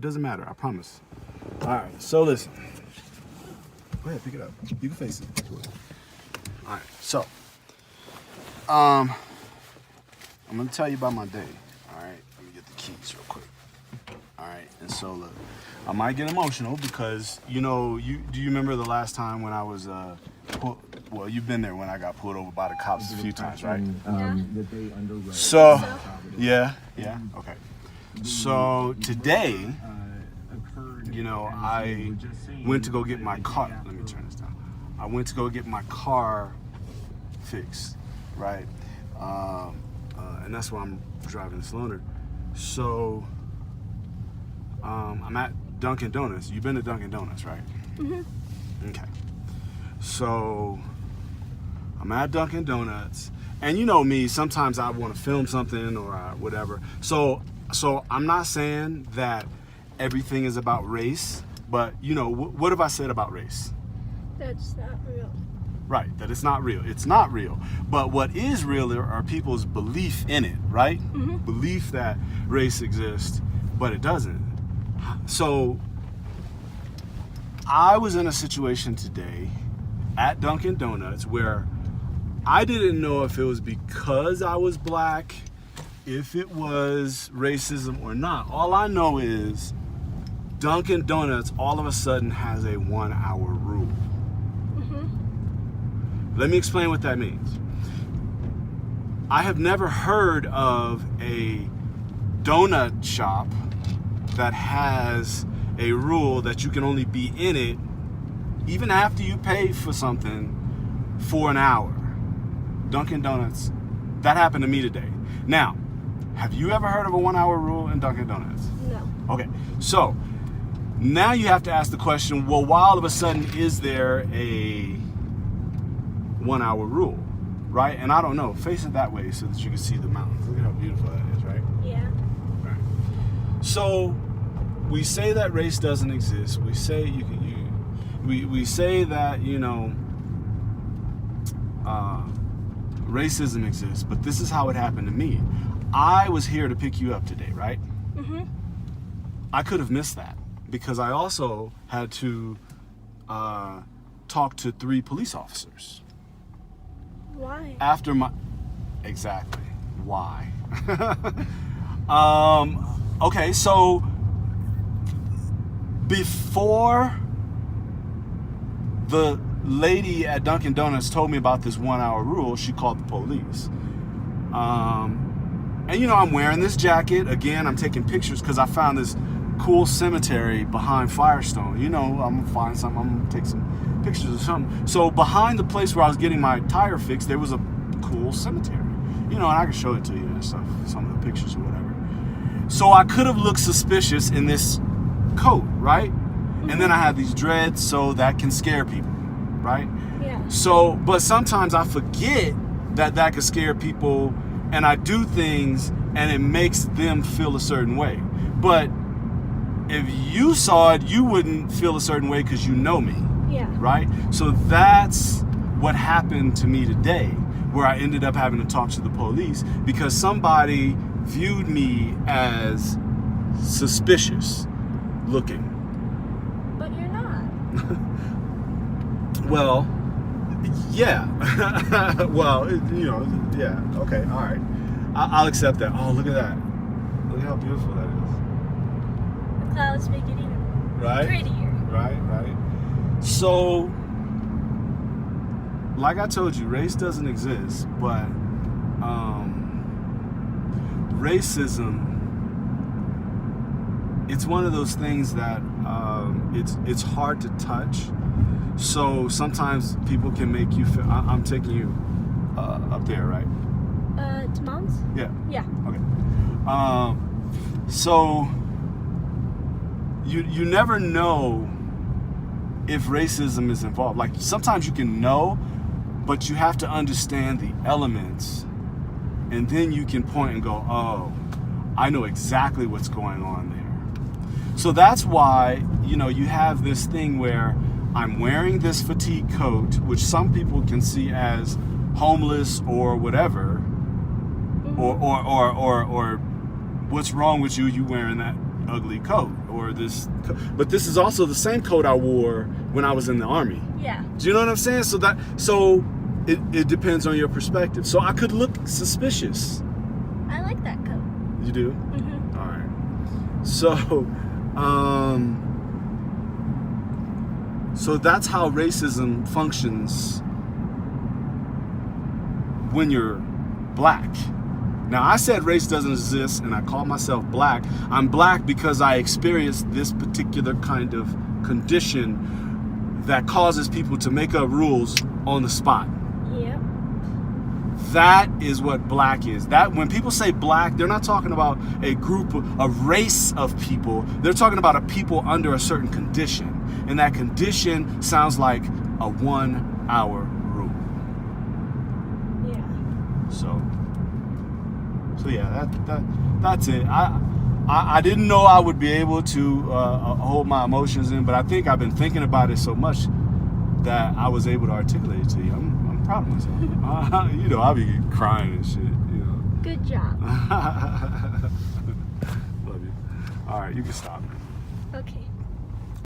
It doesn't matter, I promise. All right, so listen. Go ahead, pick it up. You can face it. All right, so I'm gonna tell you about my day. All right, let me get the keys real quick. All right, and so look, I might get emotional because do you remember the last time when I was well, you've been there when I got pulled over by the cops a few times, right? So, yeah, okay. So today, I went to go get my car. Let me turn this down. I went to go get my car fixed, right? And that's why I'm driving this loaner. So, I'm at Dunkin' Donuts. You've been to Dunkin' Donuts, right? Mm-hmm. Okay. So, I'm at Dunkin' Donuts, and you know me, sometimes I want to film something or whatever. So I'm not saying that everything is about race, but what have I said about race? That's not real. Right, that it's not real. It's not real. But what is real are people's belief in it, right? Mm-hmm. Belief that race exists, but it doesn't. So I was in a situation today at Dunkin' Donuts where I didn't know if it was because I was black, if it was racism or not. All I know is Dunkin' Donuts all of a sudden has a 1 hour rule. Mm-hmm. Let me explain what that means. I have never heard of a donut shop that has a rule that you can only be in it even after you pay for something for an hour. Dunkin' Donuts, that happened to me today. Now, have you ever heard of a 1 hour rule in Dunkin' Donuts? No. Okay, so now you have to ask the question, well, why all of a sudden is there a 1 hour rule, right? And I don't know, face it that way so that you can see the mountains. Look at how beautiful that is, right? Yeah. Right. So we say that race doesn't exist. We say we say that racism exists, but this is how it happened to me. I was here to pick you up today, right? Mm-hmm. I could have missed that because I also had to talk to 3 police officers. Why? Exactly. Why? Okay, so before the lady at Dunkin' Donuts told me about this 1 hour rule, she called the police. And I'm wearing this jacket. Again, I'm taking pictures because I found this cool cemetery behind Firestone. I'm gonna find something, I'm gonna take some pictures of something. So behind the place where I was getting my tire fixed, there was a cool cemetery. And I can show it to you and stuff, some of the pictures or whatever. So I could have looked suspicious in this coat, right? And then I have these dreads, so that can scare people, right? Yeah. So, but sometimes I forget that could scare people, and I do things, and it makes them feel a certain way. But if you saw it, you wouldn't feel a certain way because you know me. Yeah. Right? So that's what happened to me today, where I ended up having to talk to the police because somebody viewed me as suspicious looking. But you're not. Well, yeah. Well, yeah. Okay, all right. I'll accept that. Oh, look at that. Look how beautiful that is. The clouds make it even prettier. Right. So, like I told you, race doesn't exist, but racism, it's one of those things that it's hard to touch. So sometimes people can make you feel. I'm taking you up there, right? To Mom's? Yeah. Yeah. Okay. So you never know if racism is involved. Like sometimes you can know, but you have to understand the elements, and then you can point and go, oh, I know exactly what's going on there. So that's why, you have this thing where I'm wearing this fatigue coat, which some people can see as homeless or whatever, or what's wrong with you wearing that ugly coat or this, but this is also the same coat I wore when I was in the Army. Yeah. Do you know what I'm saying? So it depends on your perspective. So I could look suspicious. I like that coat. You do? Mm-hmm. All right. So that's how racism functions when you're black. Now, I said race doesn't exist, and I call myself black. I'm black because I experienced this particular kind of condition that causes people to make up rules on the spot. Yep. That is what black is. That when people say black, they're not talking about a group, a race of people. They're talking about a people under a certain condition. And that condition sounds like a 1 hour rule. Yeah. So yeah, that's it. I didn't know I would be able to hold my emotions in, but I think I've been thinking about it so much that I was able to articulate it to you. I'm proud of myself. You know, I'll be crying and shit. You know. Good job. Love you. All right, you can stop. Okay.